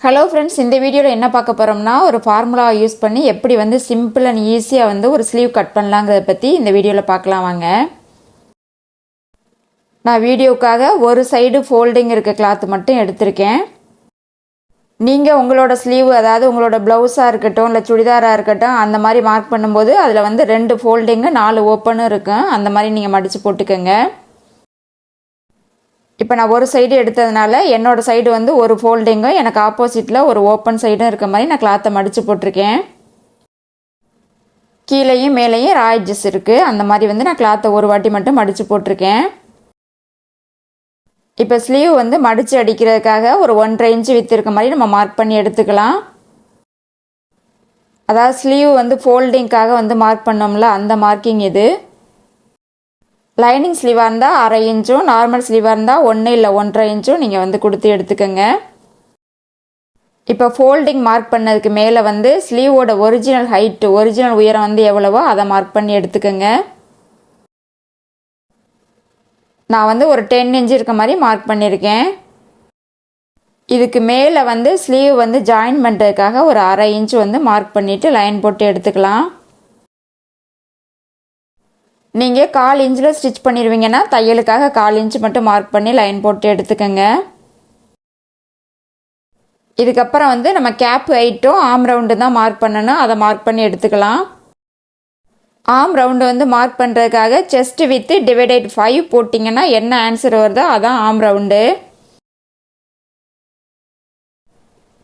Hello friends, இந்த வீடியோவில் என்ன பார்க்க போகிறோம்னா ஒரு ஃபார்முலா யூஸ் பண்ணி எப்படி வந்து சிம்பிள் அண்ட் ஈஸியாக வந்து ஒரு ஸ்லீவ் கட் பண்ணலாங்கிறத பற்றி இந்த வீடியோவில் பார்க்கலாம் வாங்க. நான் வீடியோக்காக ஒரு சைடு ஃபோல்டிங் இருக்க கிளாத் மட்டும் எடுத்திருக்கேன். நீங்கள் உங்களோட ஸ்லீவ், அதாவது உங்களோட ப்ளவுஸாக இருக்கட்டும் இல்லை சுடிதாராக இருக்கட்டும், அந்த மாதிரி மார்க் பண்ணும்போது அதில் வந்து 2 ஃபோல்டிங்கு 4 ஓப்பனும் இருக்கும். அந்த மாதிரி நீங்கள் மடித்து போட்டுக்கோங்க. இப்போ நான் ஒரு சைடு எடுத்ததுனால என்னோடய சைடு வந்து ஒரு ஃபோல்டிங்கும் எனக்கு ஆப்போசிட்டில் ஒரு ஓப்பன் சைடும் இருக்க மாதிரி நான் கிளாத்தை மடித்து போட்டிருக்கேன். கீழேயும் மேலேயும் ராய்ஜஸ் இருக்குது. அந்த மாதிரி வந்து நான் கிளாத்தை ஒரு வாட்டி மட்டும் மடித்து போட்டிருக்கேன். இப்போ ஸ்லீவ் வந்து மடித்து அடிக்கிறதுக்காக ஒரு 1.5 இன்ச்சு வித்து இருக்க மாதிரி நம்ம மார்க் பண்ணி எடுத்துக்கலாம். அதாவது ஸ்லீவ் வந்து ஃபோல்டிங்காக வந்து மார்க் பண்ணோம்ல, அந்த மார்க்கிங் இது. லைனிங் ஸ்லீவாக இருந்தால் 1/2 இன்ச்சும், நார்மல் ஸ்லீவாக இருந்தால் 1 இல்லை 1.5 இன்ச்சும் நீங்கள் வந்து கொடுத்து எடுத்துக்கோங்க. இப்போ ஃபோல்டிங் மார்க் பண்ணதுக்கு மேலே வந்து ஸ்லீவோட ஒரிஜினல் ஹைட்டு, ஒரிஜினல் உயரம் வந்து எவ்வளவோ அதை மார்க் பண்ணி எடுத்துக்கோங்க. நான் வந்து ஒரு 10 இன்ச்சு இருக்க மாதிரி மார்க் பண்ணியிருக்கேன். இதுக்கு மேலே வந்து ஸ்லீவ் வந்து ஜாயின் பண்ணுறதுக்காக ஒரு 1/2 இன்ச்சு வந்து மார்க் பண்ணிவிட்டு லைன் போட்டு எடுத்துக்கலாம். நீங்கள் 1/4 இன்ச்சில் ஸ்டிச் பண்ணிடுவீங்கன்னா தையலுக்காக 1/4 இன்ச்சு மட்டும் மார்க் பண்ணி லைன் போட்டு எடுத்துக்கோங்க. இதுக்கப்புறம் வந்து நம்ம கேப் ஹைட்டும் ஆம் ரவுண்டு தான் மார்க் பண்ணணும். அதை மார்க் பண்ணி எடுத்துக்கலாம். ஆம் ரவுண்டு வந்து மார்க் பண்ணுறதுக்காக செஸ்ட் வித்து டிவைடட் 5 போட்டிங்கன்னா என்ன ஆன்சர் வருதோ அதான் ஆம் ரவுண்டு.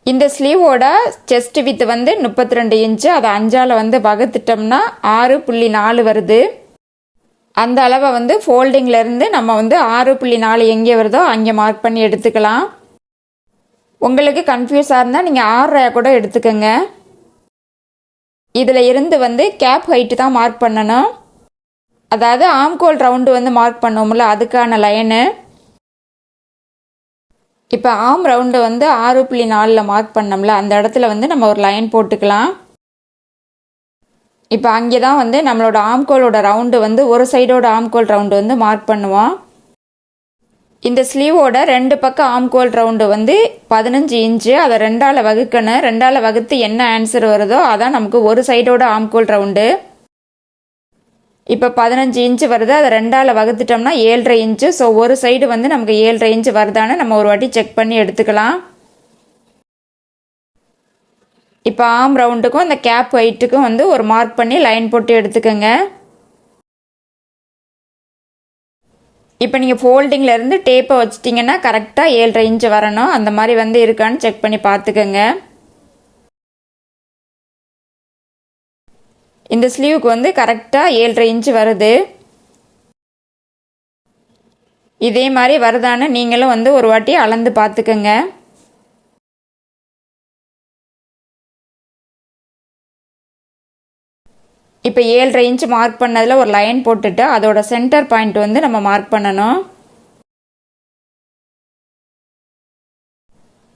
இந்த ஸ்லீவோட செஸ்ட் வித்து வந்து 32 இன்ச்சு. அதை 5ஆல் வந்து வகுத்துட்டோம்னா 6.4 வருது. அந்த அளவை வந்து ஃபோல்டிங்லேருந்து நம்ம வந்து 6.4 எங்கே வருதோ அங்கே மார்க் பண்ணி எடுத்துக்கலாம். உங்களுக்கு கன்ஃபியூஸாக இருந்தால் நீங்கள் 6.5 கூட எடுத்துக்கோங்க. இதில் இருந்து வந்து கேப் ஹைட்டு தான் மார்க் பண்ணணும். அதாவது ஆம்கோல் ரவுண்டு வந்து மார்க் பண்ணோம்ல, அதுக்கான லைனு. இப்போ ஆம் ரவுண்டு வந்து 6.4 மார்க் பண்ணோம்ல, அந்த இடத்துல வந்து நம்ம ஒரு லைன் போட்டுக்கலாம். இப்போ அங்கே தான் வந்து நம்மளோட ஆம்கோலோட ரவுண்டு வந்து ஒரு சைடோட ஆம்கோல் ரவுண்டு வந்து மார்க் பண்ணுவோம். இந்த ஸ்லீவோட 2 பக்கம் ஆம்கோல் ரவுண்டு வந்து 15 இன்ச்சு. அதை 2ஆல் வகுக்கணும். 2ஆல் வகுத்து என்ன ஆன்சர் வருதோ அதான் நமக்கு ஒரு சைடோட ஆம்கோல் ரவுண்டு. இப்போ 15 இன்ச்சு வருது. அதை 2ஆல் வகுத்துட்டோம்னா 7.5 இன்ச்சு. ஸோ ஒரு சைடு வந்து நமக்கு 7.5 இன்ச்சு வருதான்னு நம்ம ஒரு வாட்டி செக் பண்ணி எடுத்துக்கலாம். இப்போ ஆம் ரவுண்டுக்கும் இந்த கேப் ஹைட்டுக்கும் வந்து ஒரு மார்க் பண்ணி லைன் போட்டு எடுத்துக்கோங்க. இப்போ நீங்கள் ஃபோல்டிங்லேருந்து டேப்பை வச்சிட்டிங்கன்னா கரெக்டாக 7.5 இன்ச்சு வரணும். அந்த மாதிரி வந்து இருக்கான்னு செக் பண்ணி பார்த்துக்கோங்க. இந்த ஸ்லீவுக்கு வந்து கரெக்டாக 7.5 இன்ச்சு வருது. இதே மாதிரி வருதான்னு நீங்களும் வந்து ஒரு வாட்டி அளந்து பார்த்துக்கோங்க. இப்போ 7.5 இன்ச்சு மார்க் பண்ணதில் ஒரு லைன் போட்டுட்டு அதோட சென்டர் பாயிண்ட் வந்து நம்ம மார்க் பண்ணணும்.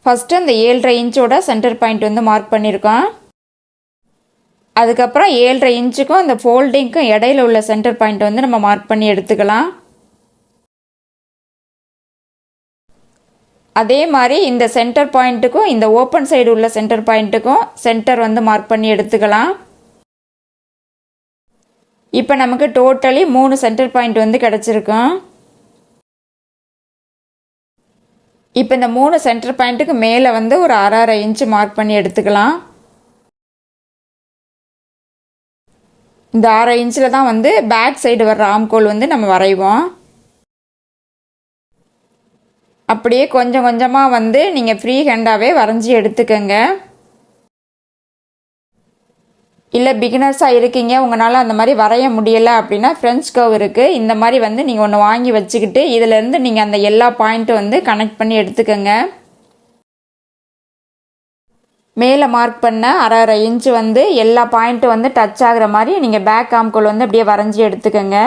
ஃபஸ்ட்டு அந்த 7.5 இன்ச்சோட சென்டர் பாயிண்ட் வந்து மார்க் பண்ணியிருக்கோம். அதுக்கப்புறம் 7.5 இன்ச்சுக்கும் அந்த ஃபோல்டிங்க்கும் இடையில உள்ள சென்டர் பாயிண்ட் வந்து நம்ம மார்க் பண்ணி எடுத்துக்கலாம். அதே மாதிரி இந்த சென்டர் பாயிண்ட்டுக்கும் இந்த ஓப்பன் சைடு உள்ள சென்டர் பாயிண்ட்டுக்கும் சென்டர் வந்து மார்க் பண்ணி எடுத்துக்கலாம். இப்போ நமக்கு டோட்டலி 3 சென்டர் பாயிண்ட் வந்து கிடச்சிருக்கும். இப்போ இந்த 3 சென்டர் பாயிண்ட்டுக்கு மேலே வந்து ஒரு 1/2 இன்ச்சு மார்க் பண்ணி எடுத்துக்கலாம். இந்த 1/2 இன்ச்சில் தான் வந்து பேக் சைடு வர்ற ஆம்கோல் வந்து நம்ம வரைவோம். அப்படியே கொஞ்சம் கொஞ்சமாக வந்து நீங்கள் ஃப்ரீ ஹேண்டாகவே வரைஞ்சி எடுத்துக்கோங்க. இல்லை பிகினர்ஸாக இருக்கீங்க, உங்களால் அந்த மாதிரி வரைய முடியலை அப்படின்னா ஃப்ரெஞ்ச் கர்வ் இருக்குது. இந்த மாதிரி வந்து நீங்கள் ஒன்று வாங்கி வச்சுக்கிட்டு இதிலேருந்து நீங்கள் அந்த எல்லா பாயிண்ட்டும் வந்து கனெக்ட் பண்ணி எடுத்துக்கோங்க. மேலே மார்க் பண்ண 1/2 இன்ச்சு வந்து எல்லா பாயிண்ட்டும் வந்து டச் ஆகிற மாதிரி நீங்கள் பேக் ஆம்கோல் வந்து அப்படியே வரைஞ்சி எடுத்துக்கோங்க.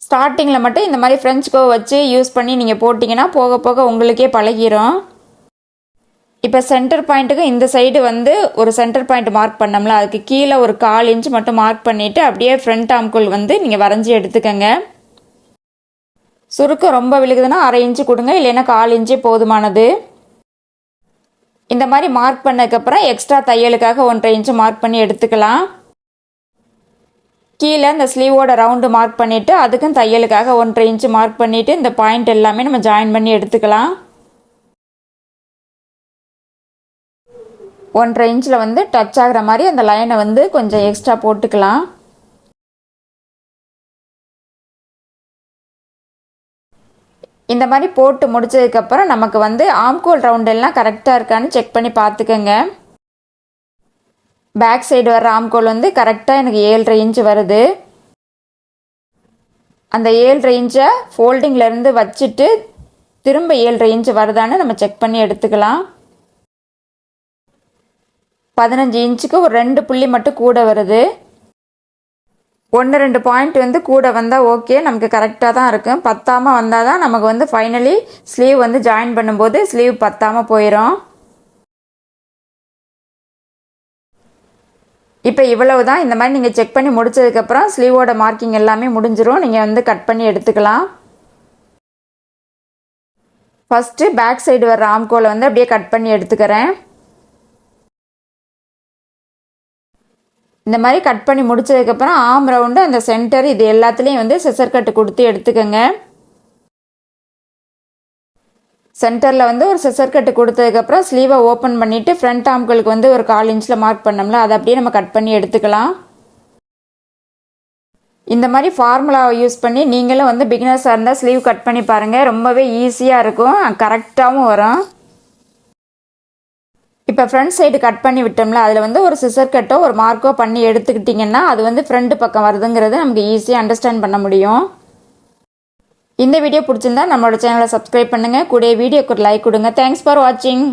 ஸ்டார்டிங்கில் மட்டும் இந்த மாதிரி ஃப்ரெஞ்ச் கர்வ் வச்சு யூஸ் பண்ணி நீங்கள் போட்டிங்கன்னா போக போக உங்களுக்கே பழகிரும். இப்போ சென்டர் பாயிண்ட்டுக்கு இந்த சைடு வந்து ஒரு சென்டர் பாயிண்ட் மார்க் பண்ணோம்ல, அதுக்கு கீழே ஒரு 1/4 இன்ச்சு மட்டும் மார்க் பண்ணிவிட்டு அப்படியே ஃப்ரண்ட் ஆம்கோல் வந்து நீங்கள் வரைஞ்சி எடுத்துக்கோங்க. சுருக்கம் ரொம்ப விழுகுதுன்னா 1/2 இன்ச்சு கொடுங்க, இல்லைன்னா 1/4 இன்ச்சே போதுமானது. இந்த மாதிரி மார்க் பண்ணதுக்கப்புறம் எக்ஸ்ட்ரா தையலுக்காக 1.5 இன்ச்சு மார்க் பண்ணி எடுத்துக்கலாம். கீழே இந்த ஸ்லீவோட ரவுண்டு மார்க் பண்ணிவிட்டு அதுக்கும் தையலுக்காக 1.5 இன்ச்சு மார்க் பண்ணிவிட்டு இந்த பாயிண்ட் எல்லாமே நம்ம ஜாயின் பண்ணி எடுத்துக்கலாம். 1.5 இன்ச்சில் வந்து டச் ஆகிற மாதிரி அந்த லைனை வந்து கொஞ்சம் எக்ஸ்ட்ரா போட்டுக்கலாம். இந்த மாதிரி போட்டு முடிச்சதுக்கப்புறம் நமக்கு வந்து ஆம்கோல் ரவுண்ட் எல்லாம் கரெக்டாக இருக்கான்னு செக் பண்ணி பார்த்துக்கோங்க. பேக் சைடு வர்ற ஆம்கோல் வந்து கரெக்டாக எனக்கு 7.5 இன்ச்சு வருது. அந்த 7.5 இன்ச்சை ஃபோல்டிங்லேருந்து வச்சுட்டு திரும்ப 7.5 இன்ச்சு வருதான்னு நம்ம செக் பண்ணி எடுத்துக்கலாம். 15 இன்ச்சுக்கு ஒரு 2 புள்ளி மட்டும் கூட வருது. 1-2 பாயிண்ட் வந்து கூட வந்தால் ஓகே, நமக்கு கரெக்டாக தான் இருக்கும். பத்தாமல் வந்தால் தான் நமக்கு வந்து ஃபைனலி ஸ்லீவ் வந்து ஜாயின் பண்ணும்போது ஸ்லீவ் பத்தாமல் போயிடும். இப்போ இவ்வளவு தான். இந்த மாதிரி நீங்கள் செக் பண்ணி முடிச்சதுக்கப்புறம் ஸ்லீவோட மார்க்கிங் எல்லாமே முடிஞ்சிடும். நீங்கள் வந்து கட் பண்ணி எடுத்துக்கலாம். ஃபஸ்ட்டு பேக் சைடு வர்ற ஆம்கோலை வந்து அப்படியே கட் பண்ணி எடுத்துக்கிறேன். இந்த மாதிரி கட் பண்ணி முடிச்சதுக்கப்புறம் ஆம் ரவுண்டு அந்த சென்டர் இது எல்லாத்துலேயும் வந்து சிசர் கட்டு கொடுத்து எடுத்துக்கோங்க. சென்டரில் வந்து ஒரு சிசர் கட்டு கொடுத்ததுக்கப்புறம் ஸ்லீவை ஓப்பன் பண்ணிவிட்டு ஃப்ரண்ட் ஆம்களுக்கு வந்து ஒரு 1/4 இன்ச்சில் மார்க் பண்ணோம்ல அதை அப்படியே நம்ம கட் பண்ணி எடுத்துக்கலாம். இந்த மாதிரி ஃபார்முலாவை யூஸ் பண்ணி நீங்களும் வந்து பிகினர்ஸாக இருந்தால் ஸ்லீவ் கட் பண்ணி பாருங்கள். ரொம்பவே ஈஸியாக இருக்கும், கரெக்டாகவும் வரும். இப்போ ஃப்ரண்ட் சைடு கட் பண்ணி விட்டோம்ல அதில் வந்து ஒரு சிசர் கட்டோ ஒரு மார்க்கோ பண்ணி எடுத்துக்கிட்டிங்கன்னா அது வந்து ஃப்ரண்ட் பக்கம் வருதுங்கிறது நமக்கு ஈஸியாக அண்டர்ஸ்டாண்ட் பண்ண முடியும். இந்த வீடியோ பிடிச்சிருந்தா நம்மளோட சேனலை சப்ஸ்கிரைப் பண்ணுங்கள். கூட வீடியோக்கு ஒரு லைக் கொடுங்க. தேங்க்ஸ் ஃபார் வாட்சிங்.